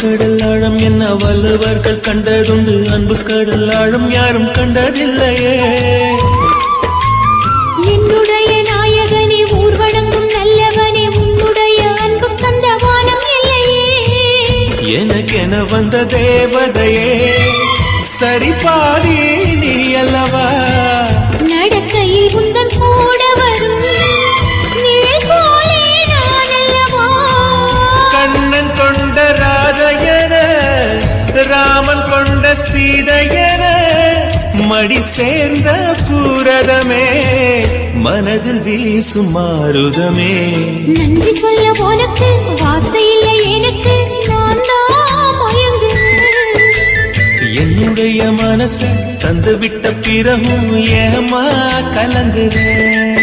கடல் ஆழம் என்ன வல்லவர்கள் கண்டதுண்டு, அன்பு கடல் ஆழம் யாரும் கண்டதில்லையே. என்னுடைய நாயகனே ஊர்வலங்கும் நல்லவனே, உன்னுடைய அன்பு தந்த வானம் இல்லையே. எனக்கென வந்த தேவதையே சரிபாதி நீ அல்லவா, நடக்கையில் உந்தன் கூட வரும் நிழல் போலே நான் அல்லவா. கண்ணன் கொண்ட ராதையன ராமன் கொண்ட சீதையன மடி சேர்ந்த பூரதமே, மனதில் வீசும் மாருதமே. நன்றி சொல்ல உனக்கு வார்த்தை இல்லை எனக்கு, நான் தான் மயங்குறேன். என்னுடைய மனச தந்து விட்ட பிறகும் ஏமா கலங்குறேன்.